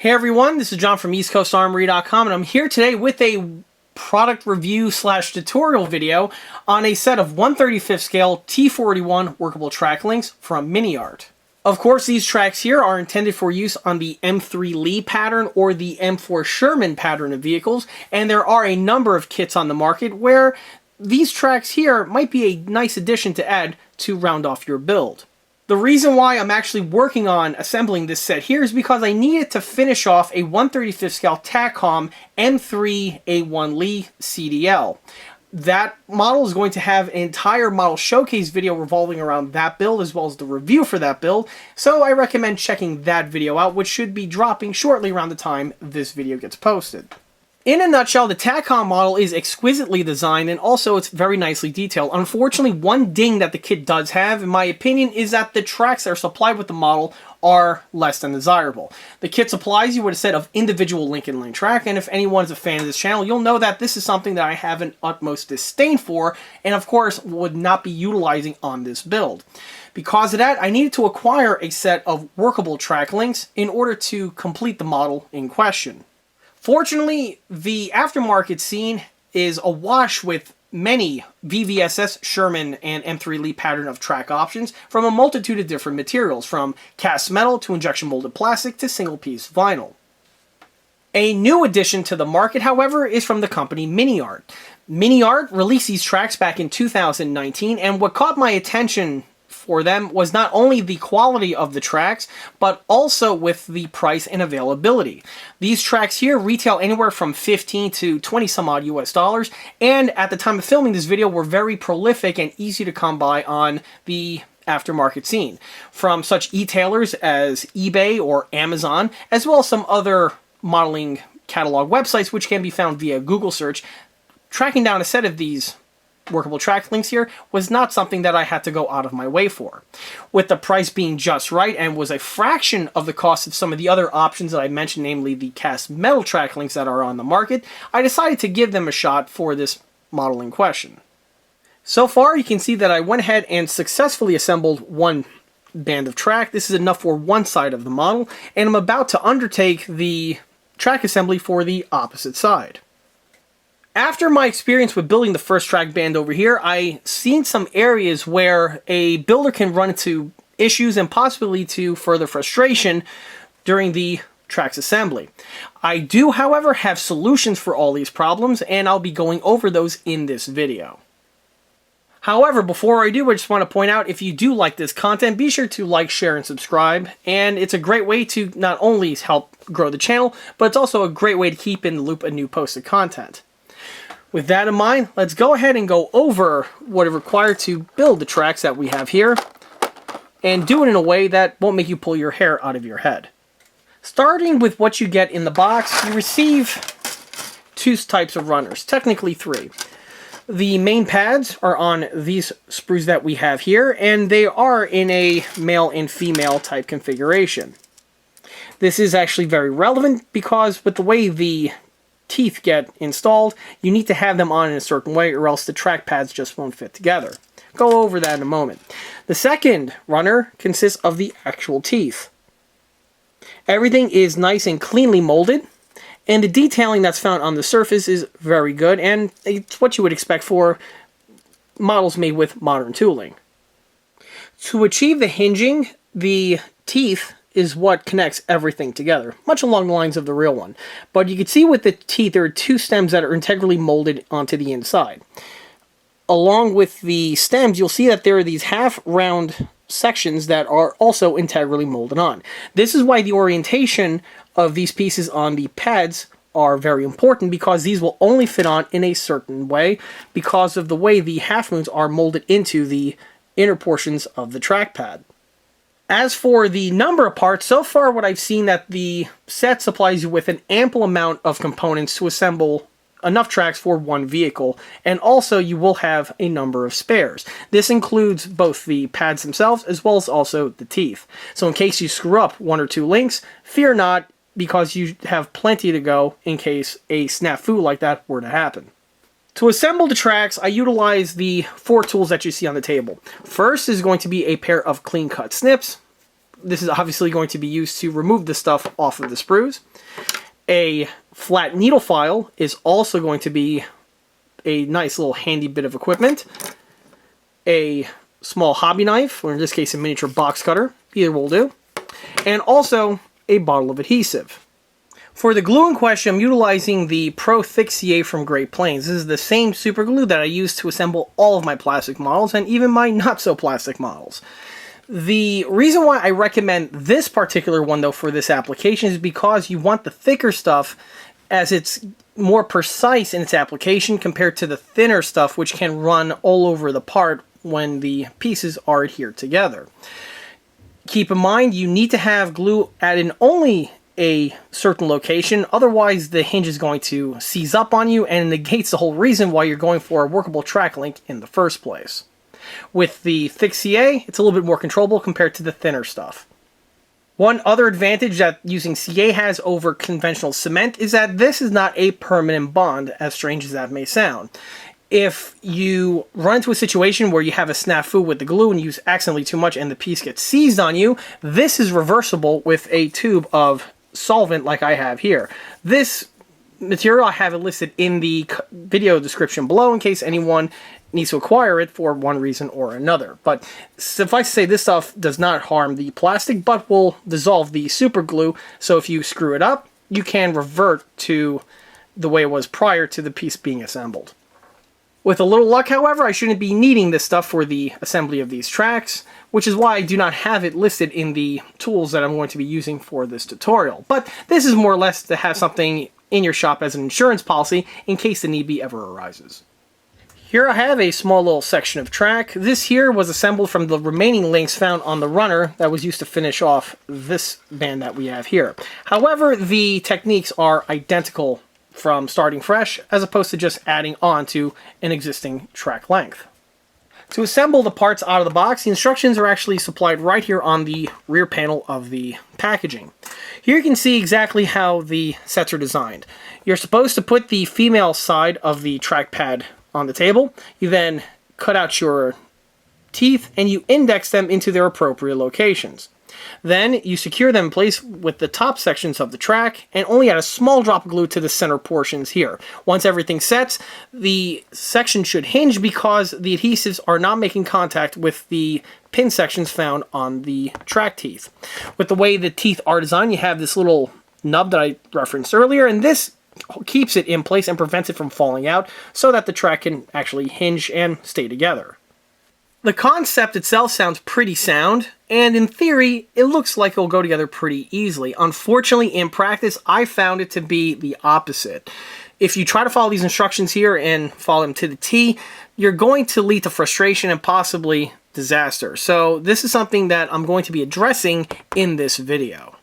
Hey everyone, this is John from EastCoastArmory.com, and I'm here today with a product review slash tutorial video on a set of 1/35 scale T41 workable track links from Miniart. Of course, these tracks here are intended for use on the M3 Lee pattern or the M4 Sherman pattern of vehicles, and there are a number of kits on the market where these tracks here might be a nice addition to add to round off your build. The reason why I'm actually working on assembling this set here is because I needed to finish off a 1/35 scale Takom M3A1 Lee CDL. That model is going to have an entire model showcase video revolving around that build as well as the review for that build, so I recommend checking that video out, which should be dropping shortly around the time this video gets posted. In a nutshell, the Takom model is exquisitely designed and also it's very nicely detailed. Unfortunately, one ding that the kit does have, in my opinion, is that the tracks that are supplied with the model are less than desirable. The kit supplies you with a set of individual Lincoln Link track, and if anyone is a fan of this channel, you'll know that this is something that I have an utmost disdain for, and of course would not be utilizing on this build. Because of that, I needed to acquire a set of workable track links in order to complete the model in question. Fortunately, the aftermarket scene is awash with many VVSS, Sherman, and M3 Lee pattern of track options from a multitude of different materials, from cast metal to injection molded plastic to single-piece vinyl. A new addition to the market, however, is from the company Miniart. Miniart released these tracks back in 2019, and what caught my attention for them was not only the quality of the tracks, but also with the price and availability. These tracks here retail anywhere from 15 to 20 some odd US dollars, and at the time of filming this video were very prolific and easy to come by on the aftermarket scene, from such e-tailers as eBay or Amazon, as well as some other modeling catalog websites which can be found via Google search. Tracking down a set of these workable track links here was not something that I had to go out of my way for. With the price being just right and was a fraction of the cost of some of the other options that I mentioned, namely the cast metal track links that are on the market, I decided to give them a shot for this model in question. So far, you can see that I went ahead and successfully assembled one band of track. This is enough for one side of the model, and I'm about to undertake the track assembly for the opposite side. After my experience with building the first track band over here, I seen some areas where a builder can run into issues and possibly to further frustration during the track's assembly. I do, however, have solutions for all these problems, and I'll be going over those in this video. However, before I do, I just want to point out, if you do like this content, be sure to like, share, and subscribe. And it's a great way to not only help grow the channel, but it's also a great way to keep in the loop of new posted content. With that in mind, let's go ahead and go over what is required to build the tracks that we have here, and do it in a way that won't make you pull your hair out of your head. Starting with what you get in the box, you receive two types of runners, technically three. The main pads are on these sprues that we have here, and they are in a male and female type configuration. This is actually very relevant because with the way the teeth get installed, you need to have them on in a certain way or else the track pads just won't fit together. Go over that in a moment. The second runner consists of the actual teeth. Everything is nice and cleanly molded, and the detailing that's found on the surface is very good, and it's what you would expect for models made with modern tooling. To achieve the hinging, the teeth is what connects everything together, much along the lines of the real one. But you can see with the teeth, there are two stems that are integrally molded onto the inside. Along with the stems, you'll see that there are these half-round sections that are also integrally molded on. This is why the orientation of these pieces on the pads are very important, because these will only fit on in a certain way because of the way the half-moons are molded into the inner portions of the track pad. As for the number of parts, so far what I've seen that the set supplies you with an ample amount of components to assemble enough tracks for one vehicle, and also you will have a number of spares. This includes both the pads themselves as well as also the teeth. So in case you screw up one or two links, fear not, because you have plenty to go in case a snafu like that were to happen. To assemble the tracks, I utilize the four tools that you see on the table. First is going to be a pair of clean cut snips. This is obviously going to be used to remove the stuff off of the sprues. A flat needle file is also going to be a nice little handy bit of equipment. A small hobby knife, or in this case a miniature box cutter, either will do. And also a bottle of adhesive. For the glue in question, I'm utilizing the Pro Thick CA from Great Plains. This is the same super glue that I use to assemble all of my plastic models and even my not so plastic models. The reason why I recommend this particular one though for this application is because you want the thicker stuff, as it's more precise in its application compared to the thinner stuff, which can run all over the part when the pieces are adhered together. Keep in mind, you need to have glue at only a certain location, otherwise the hinge is going to seize up on you and negates the whole reason why you're going for a workable track link in the first place. With the thick CA, it's a little bit more controllable compared to the thinner stuff. One other advantage that using CA has over conventional cement is that this is not a permanent bond, as strange as that may sound. If you run into a situation where you have a snafu with the glue and you use accidentally too much and the piece gets seized on you, this is reversible with a tube of solvent like I have here. This material, I have it listed in the video description below in case anyone needs to acquire it for one reason or another. But suffice to say, this stuff does not harm the plastic, but will dissolve the super glue, so if you screw it up, you can revert to the way it was prior to the piece being assembled. With a little luck, however, I shouldn't be needing this stuff for the assembly of these tracks, which is why I do not have it listed in the tools that I'm going to be using for this tutorial. But this is more or less to have something in your shop as an insurance policy in case the need be ever arises. Here I have a small little section of track. This here was assembled from the remaining links found on the runner that was used to finish off this band that we have here. However, the techniques are identical from starting fresh as opposed to just adding on to an existing track length. To assemble the parts out of the box, the instructions are actually supplied right here on the rear panel of the packaging. Here you can see exactly how the sets are designed. You're supposed to put the female side of the trackpad on the table. You then cut out your teeth and you index them into their appropriate locations. Then you secure them in place with the top sections of the track and only add a small drop of glue to the center portions here. Once everything sets, the section should hinge because the adhesives are not making contact with the pin sections found on the track teeth. With the way the teeth are designed, you have this little nub that I referenced earlier, and this keeps it in place and prevents it from falling out so that the track can actually hinge and stay together. The concept itself sounds pretty sound, and in theory, it looks like it'll go together pretty easily. Unfortunately, in practice, I found it to be the opposite. If you try to follow these instructions here and follow them to the T, you're going to lead to frustration and possibly disaster. So this is something that I'm going to be addressing in this video.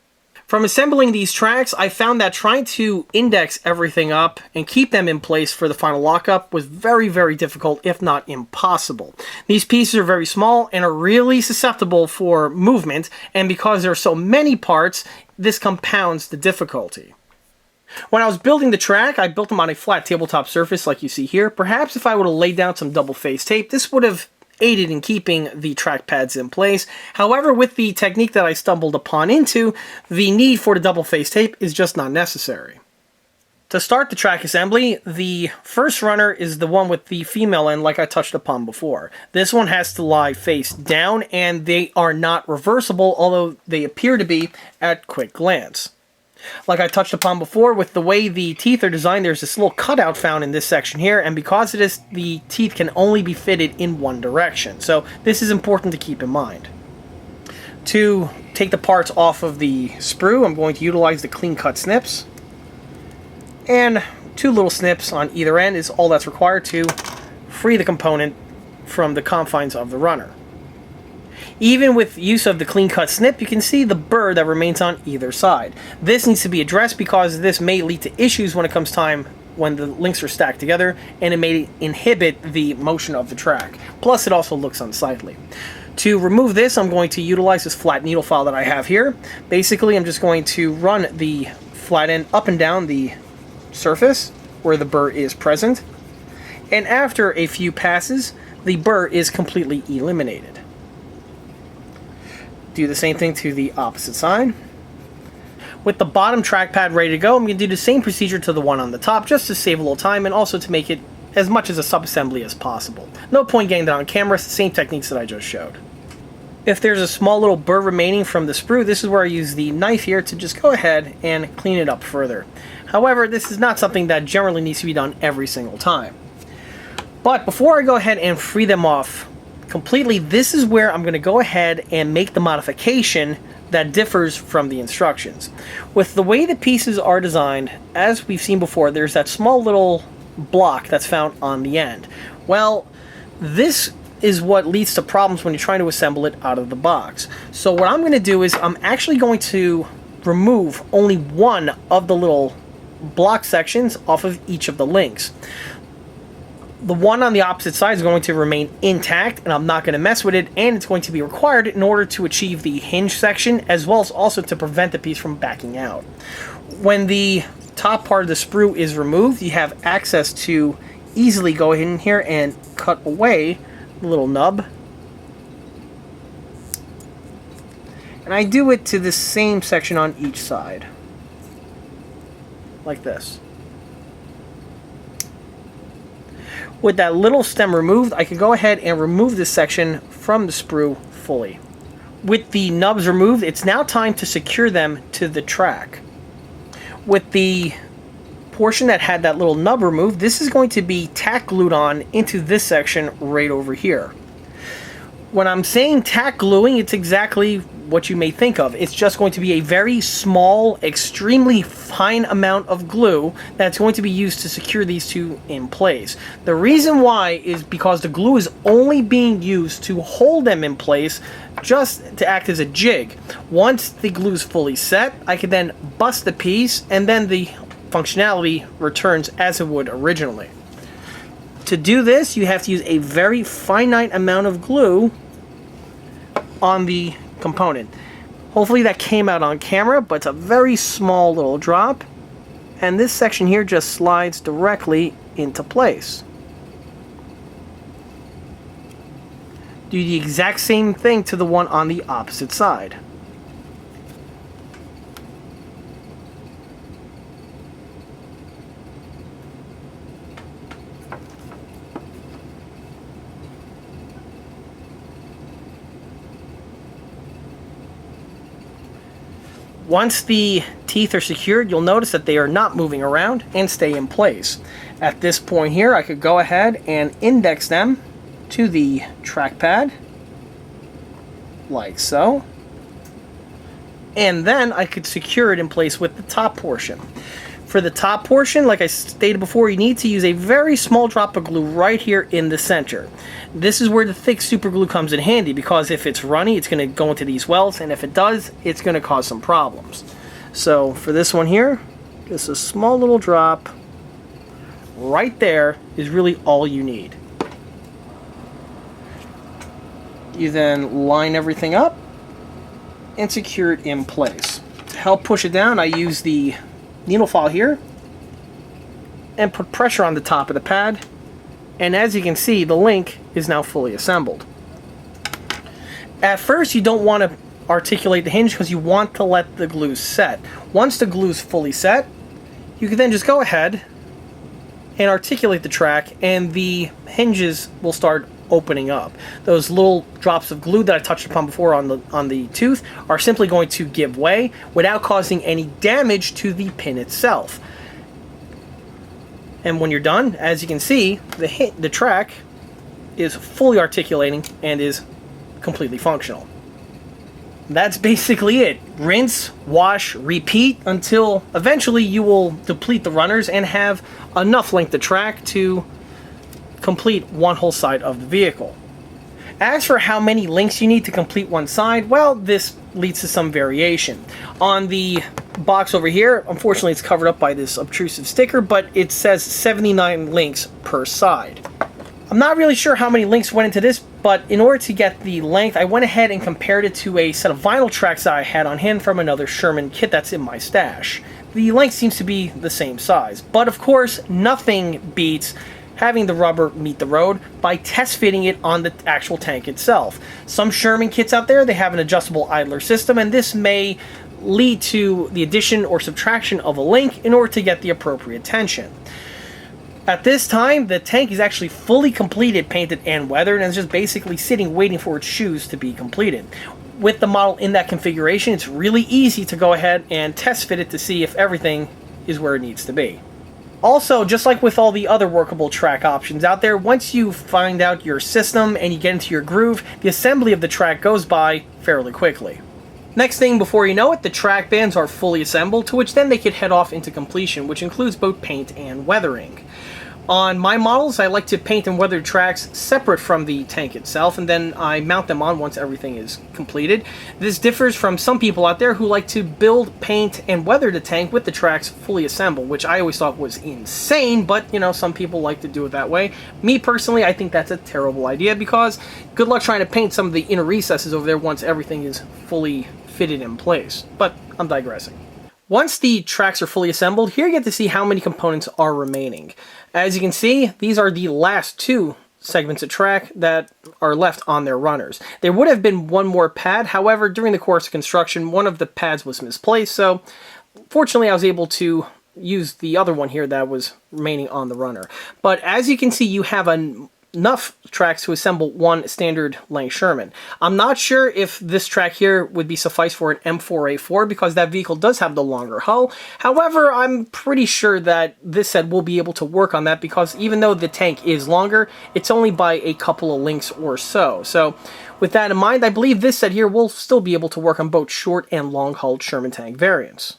From assembling these tracks, I found that trying to index everything up and keep them in place for the final lockup was very, very difficult, if not impossible. These pieces are very small and are really susceptible for movement, and because there are so many parts, this compounds the difficulty. When I was building the track, I built them on a flat tabletop surface like you see here. Perhaps if I would have laid down some double-faced tape, this would have aided in keeping the track pads in place. However, with the technique that I stumbled upon into, the need for the double-faced tape is just not necessary. To start the track assembly, the first runner is the one with the female end like I touched upon before. This one has to lie face down and they are not reversible, although they appear to be at quick glance. Like I touched upon before, with the way the teeth are designed, there's this little cutout found in this section here, and because of this, the teeth can only be fitted in one direction. So this is important to keep in mind. To take the parts off of the sprue, I'm going to utilize the clean cut snips. And 2 little snips on either end is all that's required to free the component from the confines of the runner. Even with use of the clean cut snip, you can see the burr that remains on either side. This needs to be addressed because this may lead to issues when it comes time when the links are stacked together, and it may inhibit the motion of the track. Plus, it also looks unsightly. To remove this, I'm going to utilize this flat needle file that I have here. Basically, I'm just going to run the flat end up and down the surface where the burr is present, and after a few passes, the burr is completely eliminated. do the same thing to the opposite side. With the bottom trackpad ready to go, I'm going to do the same procedure to the one on the top, just to save a little time and also to make it as much as a sub-assembly as possible. No point getting that on camera, it's the same techniques that I just showed. If there's a small little burr remaining from the sprue, this is where I use the knife here to just go ahead and clean it up further. However, this is not something that generally needs to be done every single time. But before I go ahead and free them off completely, this is where I'm going to go ahead and make the modification that differs from the instructions. With the way the pieces are designed, as we've seen before, there's that small little block that's found on the end. Well, this is what leads to problems when you're trying to assemble it out of the box. So what I'm going to do is I'm actually going to remove only one of the little block sections off of each of the links. The one on the opposite side is going to remain intact, and I'm not going to mess with it, and it's going to be required in order to achieve the hinge section, as well as also to prevent the piece from backing out. When the top part of the sprue is removed, you have access to easily go in here and cut away the little nub. And I do it to the same section on each side, like this. With that little stem removed, I can go ahead and remove this section from the sprue fully. With the nubs removed, it's now time to secure them to the track. With the portion that had that little nub removed, this is going to be tack glued on into this section right over here. When I'm saying tack gluing, it's exactly what you may think of. It's just going to be a very small, extremely fine amount of glue that's going to be used to secure these two in place. The reason why is because the glue is only being used to hold them in place, just to act as a jig. Once the glue is fully set, I can then bust the piece, and then the functionality returns as it would originally. To do this, you have to use a very finite amount of glue on the component. Hopefully that came out on camera, but it's a very small little drop, and this section here just slides directly into place. Do the exact same thing to the one on the opposite side. Once the teeth are secured, you'll notice that they are not moving around and stay in place. At this point here, I could go ahead and index them to the trackpad, like so. And then I could secure it in place with the top portion. For the top portion, like I stated before, you need to use a very small drop of glue right here in the center. This is where the thick super glue comes in handy, because if it's runny, it's going to go into these welds, and if it does, it's going to cause some problems. So for this one here, just a small little drop right there is really all you need. You then line everything up and secure it in place. To help push it down, I use the needle file here and put pressure on the top of the pad, and as you can see, the link is now fully assembled. At first, you don't want to articulate the hinge because you want to let the glue set. Once the glue is fully set, you can then just go ahead and articulate the track, and the hinges will start opening up. Those little drops of glue that I touched upon before on the tooth are simply going to give way without causing any damage to the pin itself. And when you're done, as you can see, the track is fully articulating and is completely functional. That's basically it. Rinse, wash, repeat until eventually you will deplete the runners and have enough length of track to complete one whole side of the vehicle. As for how many links you need to complete one side, well, this leads to some variation. On the box over here, unfortunately it's covered up by this obtrusive sticker, but it says 79 links per side. I'm not really sure how many links went into this, but in order to get the length, I went ahead and compared it to a set of vinyl tracks that I had on hand from another Sherman kit that's in my stash. The length seems to be the same size, but of course, nothing beats having the rubber meet the road by test fitting it on the actual tank itself. Some Sherman kits out there, they have an adjustable idler system, and this may lead to the addition or subtraction of a link in order to get the appropriate tension. At this time, the tank is actually fully completed, painted, and weathered, and it's just basically sitting waiting for its shoes to be completed. With the model in that configuration, it's really easy to go ahead and test fit it to see if everything is where it needs to be. Also, just like with all the other workable track options out there, once you find out your system and you get into your groove, the assembly of the track goes by fairly quickly. Next thing before you know it, the track bands are fully assembled, to which then they could head off into completion, which includes both paint and weathering. On my models, I like to paint and weather tracks separate from the tank itself, and then I mount them on once everything is completed. This differs from some people out there who like to build, paint, and weather the tank with the tracks fully assembled, which I always thought was insane, but, you know, some people like to do it that way. Me, personally, I think that's a terrible idea, because good luck trying to paint some of the inner recesses over there once everything is fully fitted in place. But I'm digressing. Once the tracks are fully assembled, here you get to see how many components are remaining. As you can see, these are the last two segments of track that are left on their runners. There would have been one more pad, however, during the course of construction, one of the pads was misplaced, so fortunately I was able to use the other one here that was remaining on the runner. But as you can see, you have enough tracks to assemble one standard length Sherman. I'm not sure if this track here would be suffice for an M4A4 because that vehicle does have the longer hull. However, I'm pretty sure that this set will be able to work on that because even though the tank is longer, it's only by a couple of links or so. So with that in mind, I believe this set here will still be able to work on both short and long hulled Sherman tank variants.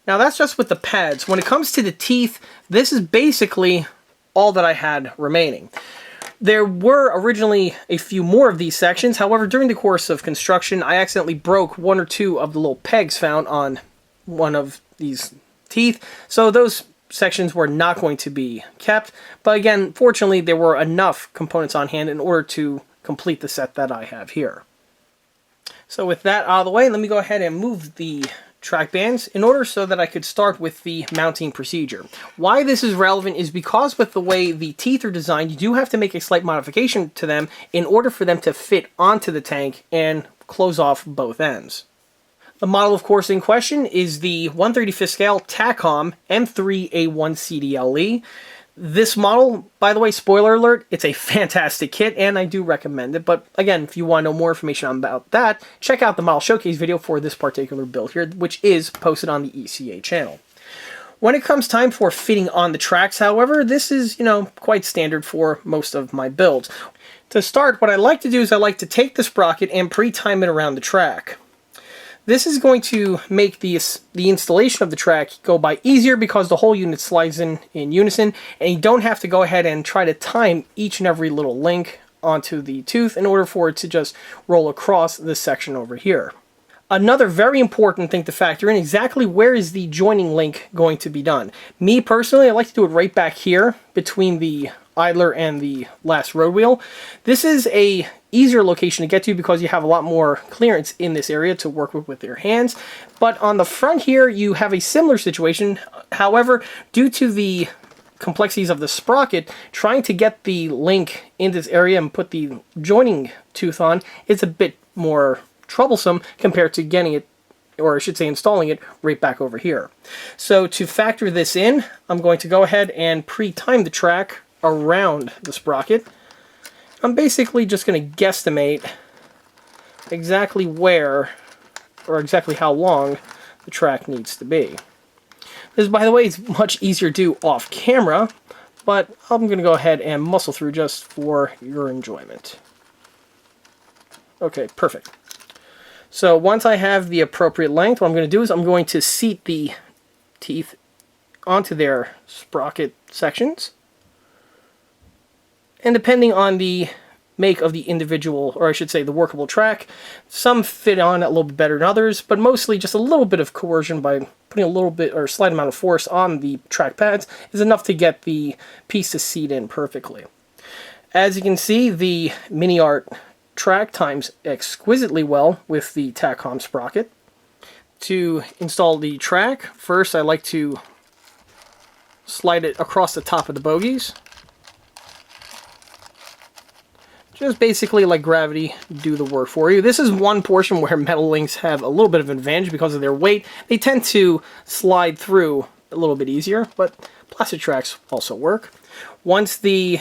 Now that's just with the pads. When it comes to the teeth, this is basically all that I had remaining. There were originally a few more of these sections, however, during the course of construction, I accidentally broke one or two of the little pegs found on one of these teeth, so those sections were not going to be kept. But again, fortunately, there were enough components on hand in order to complete the set that I have here. So with that out of the way, let me go ahead and move the track bands in order so that I could start with the mounting procedure. Why this is relevant is because with the way the teeth are designed, you do have to make a slight modification to them in order for them to fit onto the tank and close off both ends. The model, of course, in question is the 1/35 scale Takom M3A1 CDL Lee. This model, by the way, spoiler alert, it's a fantastic kit, and I do recommend it. But again, if you want to know more information about that, check out the model showcase video for this particular build here, which is posted on the ECA channel. When it comes time for fitting on the tracks, however, this is, quite standard for most of my builds. To start, what I like to do is I like to take the sprocket and pre-time it around the track. This is going to make the installation of the track go by easier because the whole unit slides in unison, and you don't have to go ahead and try to time each and every little link onto the tooth in order for it to just roll across this section over here. Another very important thing to factor in, exactly where is the joining link going to be done. Me personally, I like to do it right back here between the idler and the last road wheel. This is a easier location to get to because you have a lot more clearance in this area to work with your hands. But on the front here, you have a similar situation. However, due to the complexities of the sprocket, trying to get the link in this area and put the joining tooth on is a bit more troublesome compared to getting it, or I should say installing it, right back over here. So to factor this in, I'm going to go ahead and pre-time the track around the sprocket. I'm basically just going to guesstimate exactly where, or exactly how long the track needs to be. This, by the way, is much easier to do off camera, but I'm going to go ahead and muscle through just for your enjoyment. Okay, perfect. So once I have the appropriate length, what I'm going to do is I'm going to seat the teeth onto their sprocket sections. And depending on the make of the individual, or I should say the workable track, some fit on a little bit better than others, but mostly just a little bit of coercion by putting a little bit or a slight amount of force on the track pads is enough to get the piece to seat in perfectly. As you can see, the Miniart track times exquisitely well with the Takom sprocket. To install the track, first I like to slide it across the top of the bogies. Just basically let gravity do the work for you. This is one portion where metal links have a little bit of an advantage because of their weight. They tend to slide through a little bit easier, but plastic tracks also work. Once the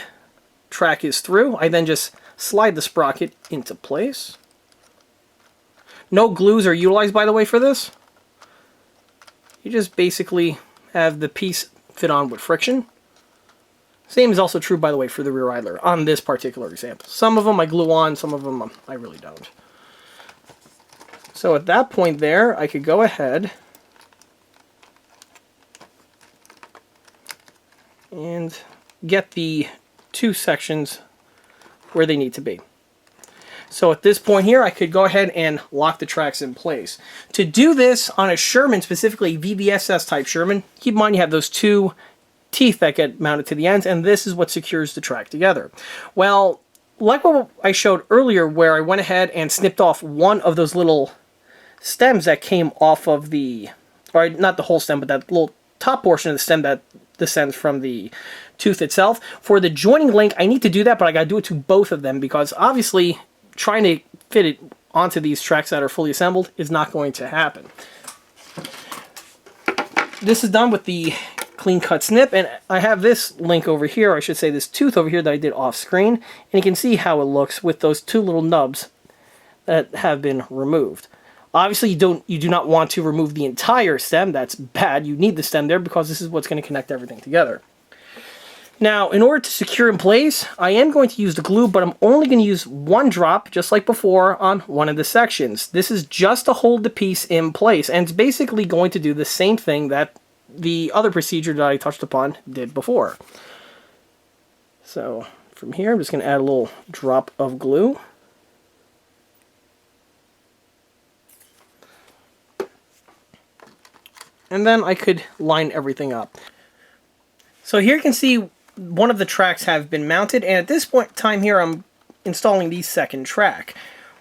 track is through, I then just slide the sprocket into place. No glues are utilized, by the way, for this. You just basically have the piece fit on with friction. Same is also true, by the way, for the rear idler on this particular example. Some of them I glue on, some of them I really don't. So at that point there, I could go ahead and get the two sections where they need to be. So at this point here, I could go ahead and lock the tracks in place. To do this on a Sherman, specifically VBSS type Sherman, keep in mind you have those two teeth that get mounted to the ends, and this is what secures the track together. Well, like what I showed earlier where I went ahead and snipped off one of those little stems that came off of the, or not the whole stem, but that little top portion of the stem that descends from the tooth itself. For the joining link, I need to do that, but I gotta do it to both of them because obviously trying to fit it onto these tracks that are fully assembled is not going to happen. This is done with the clean cut snip, and I have this link over here, or I should say this tooth over here that I did off screen, and you can see how it looks with those two little nubs that have been removed. Obviously you do not want to remove the entire stem. That's bad. You need the stem there because this is what's going to connect everything together. Now, in order to secure in place, I am going to use the glue, but I'm only going to use one drop, just like before, on one of the sections. This is just to hold the piece in place, and it's basically going to do the same thing that the other procedure that I touched upon did before. So, from here, I'm just going to add a little drop of glue. And then I could line everything up. So here you can see one of the tracks have been mounted, and at this point in time here I'm installing the second track.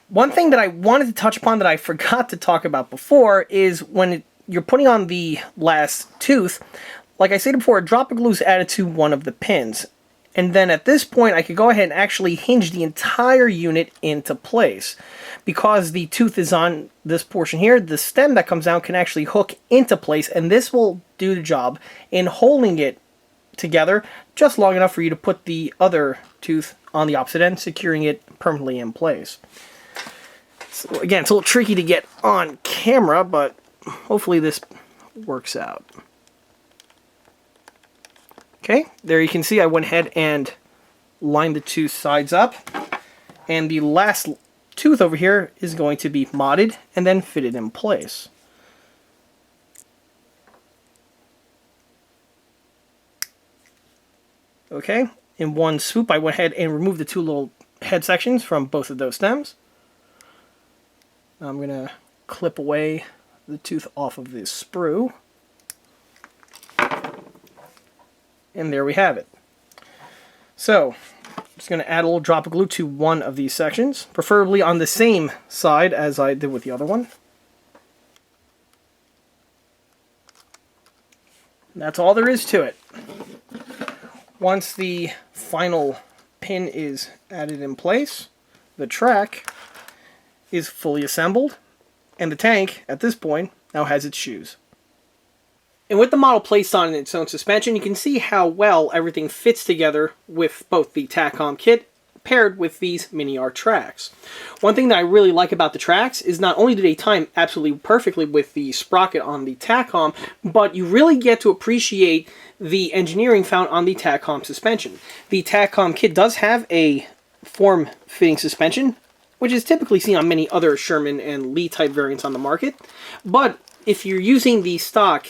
One thing that I wanted to touch upon that I forgot to talk about before is when you're putting on the last tooth, like I said before, a drop of glue is added to one of the pins. And then at this point I could go ahead and actually hinge the entire unit into place. Because the tooth is on this portion here, the stem that comes out can actually hook into place, and this will do the job in holding it together just long enough for you to put the other tooth on the opposite end, securing it permanently in place. So again, it's a little tricky to get on camera, but hopefully this works out. Okay, there you can see I went ahead and lined the two sides up, and the last tooth over here is going to be modded and then fitted in place. Okay, in one swoop I went ahead and removed the two little head sections from both of those stems. Now I'm going to clip away the tooth off of this sprue. And there we have it. So, I'm just going to add a little drop of glue to one of these sections, preferably on the same side as I did with the other one. And that's all there is to it. Once the final pin is added in place, the track is fully assembled, and the tank, at this point, now has its shoes. And with the model placed on its own suspension, you can see how well everything fits together with both the Takom kit paired with these Miniart tracks. One thing that I really like about the tracks is not only do they time absolutely perfectly with the sprocket on the Takom, but you really get to appreciate the engineering found on the Takom suspension. The Takom kit does have a form-fitting suspension, which is typically seen on many other Sherman and Lee type variants on the market, but if you're using the stock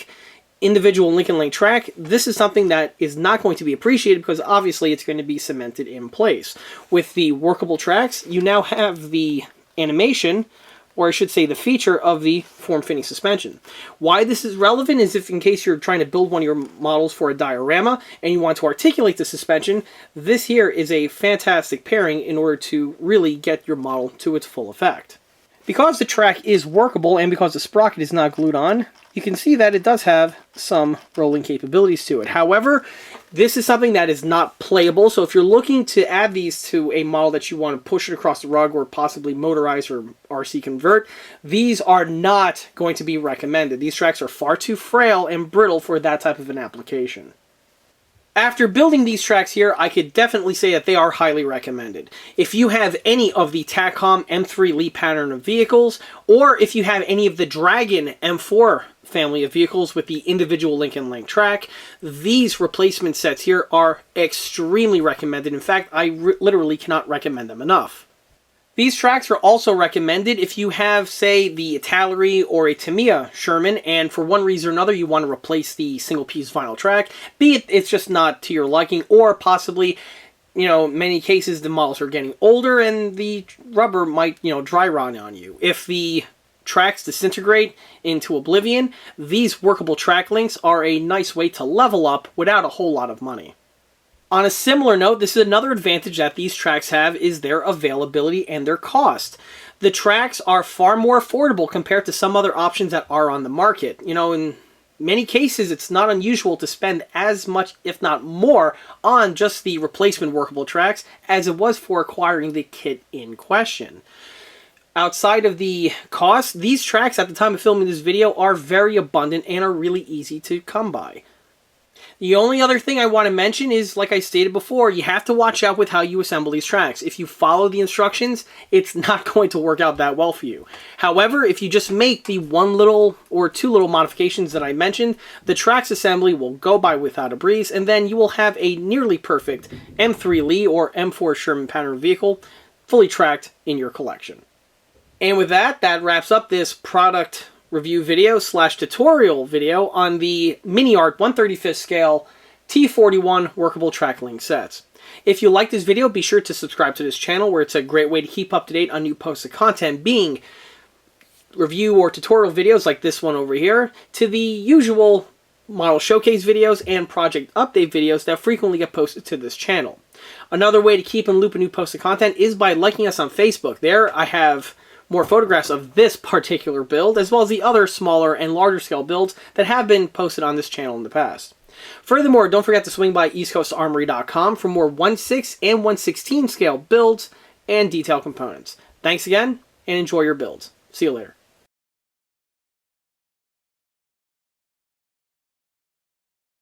individual Lincoln Link track, this is something that is not going to be appreciated because obviously it's going to be cemented in place. With the workable tracks, you now have the animation, or I should say the feature of the form-fitting suspension. Why this is relevant is if in case you're trying to build one of your models for a diorama and you want to articulate the suspension, this here is a fantastic pairing in order to really get your model to its full effect. Because the track is workable and because the sprocket is not glued on, you can see that it does have some rolling capabilities to it. However, This is something that is not playable, so if you're looking to add these to a model that you want to push it across the rug or possibly motorize or RC convert, these are not going to be recommended. These tracks are far too frail and brittle for that type of an application. After building these tracks here, I could definitely say that they are highly recommended. If you have any of the Takom M3 Lee pattern of vehicles, or if you have any of the Dragon M4 family of vehicles with the individual link and link track, these replacement sets here are extremely recommended. In fact, I literally cannot recommend them enough. These tracks are also recommended if you have, say, the Italeri or a Tamiya Sherman, and for one reason or another you want to replace the single-piece vinyl track, be it it's just not to your liking, or possibly, you know, in many cases the models are getting older and the rubber might, you know, dry rot on you. If the tracks disintegrate into oblivion, these workable track links are a nice way to level up without a whole lot of money. On a similar note, this is another advantage that these tracks have, is their availability and their cost. The tracks are far more affordable compared to some other options that are on the market. You know, in many cases, it's not unusual to spend as much, if not more, on just the replacement workable tracks as it was for acquiring the kit in question. Outside of the cost, these tracks at the time of filming this video are very abundant and are really easy to come by. The only other thing I want to mention is, like I stated before, you have to watch out with how you assemble these tracks. If you follow the instructions, it's not going to work out that well for you. However, if you just make the one little or two little modifications that I mentioned, the tracks assembly will go by without a breeze, and then you will have a nearly perfect M3 Lee or M4 Sherman pattern vehicle fully tracked in your collection. And with that, that wraps up this product review video slash tutorial video on the Miniart 1/35 scale T41 workable track link sets. If you like this video, be sure to subscribe to this channel, where it's a great way to keep up to date on new posted content, being review or tutorial videos like this one over here, to the usual model showcase videos and project update videos that frequently get posted to this channel. Another way to keep in loop of new posted content is by liking us on Facebook. There I have more photographs of this particular build, as well as the other smaller and larger scale builds that have been posted on this channel in the past. Furthermore, don't forget to swing by eastcoastarmory.com for more 1/6 and 1/16 scale builds and detail components. Thanks again, and enjoy your builds. See you later.